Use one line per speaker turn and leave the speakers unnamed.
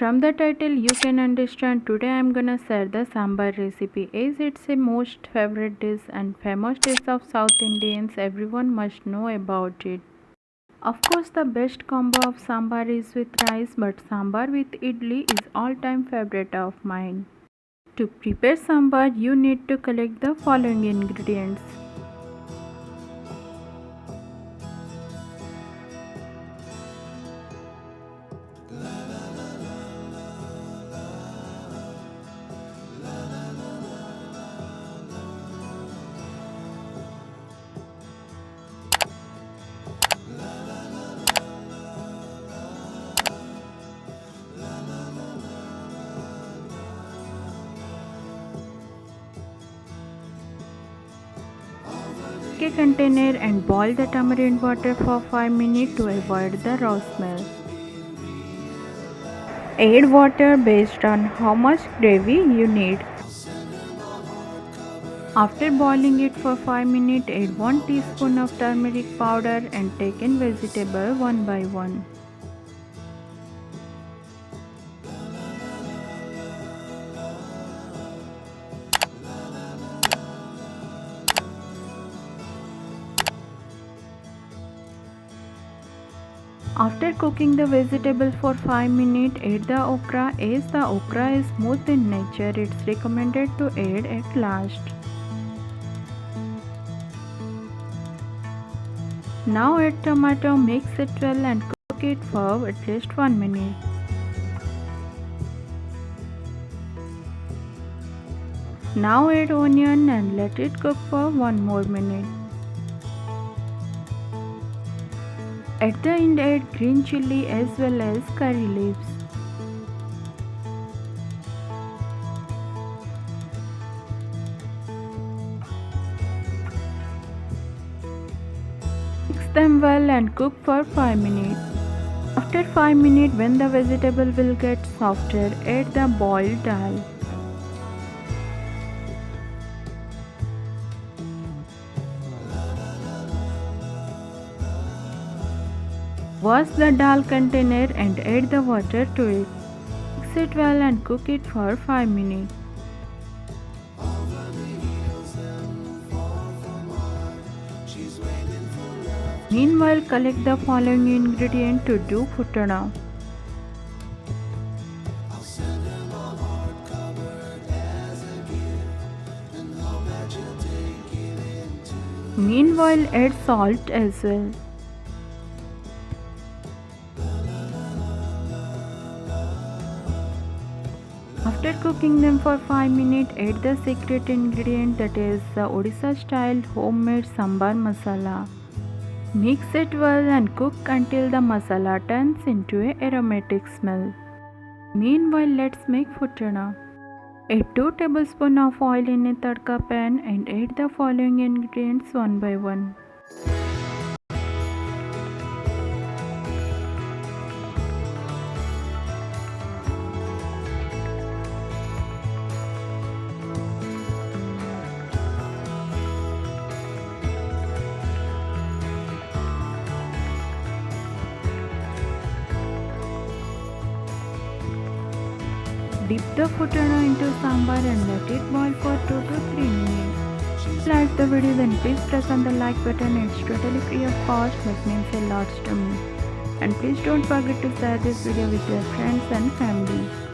From the title you can understand today I am gonna share the sambar recipe as it's a most favorite dish and famous dish of South Indians. Everyone must know about it. Of course the best combo of sambar is with rice, but sambar with idli is all time favorite of mine. To prepare sambar you need to collect the following ingredients. Take a container and boil the tamarind water for 5 minutes to avoid the raw smell. Add water based on how much gravy you need. After boiling it for 5 minutes, add 1 teaspoon of turmeric powder and take in vegetable one by one. After cooking the vegetable for 5 minutes, add the okra. As the okra is smooth in nature, it's recommended to add at last. Now add tomato, mix it well and cook it for at least 1 minute. Now add onion and let it cook for 1 more minute. At the end add green chilli as well as curry leaves. Mix them well and cook for 5 minutes. After 5 minutes, when the vegetable will get softer, add the boiled dal. Wash the dal container and add the water to it. Mix it well and cook it for 5 minutes. Meanwhile, collect the following ingredient to do futana. Meanwhile, add salt as well. After cooking them for 5 minutes, add the secret ingredient, that is the Odisha style homemade sambar masala. Mix it well and cook until the masala turns into an aromatic smell. Meanwhile, let's make futana. Add 2 tablespoons of oil in a tadka pan and add the following ingredients one by one. Dip the futana into sambar and let it boil for 2 to 3 minutes. If you like the video, then please press on the like button. It's totally free of cost but means a lot to me. And please don't forget to share this video with your friends and family.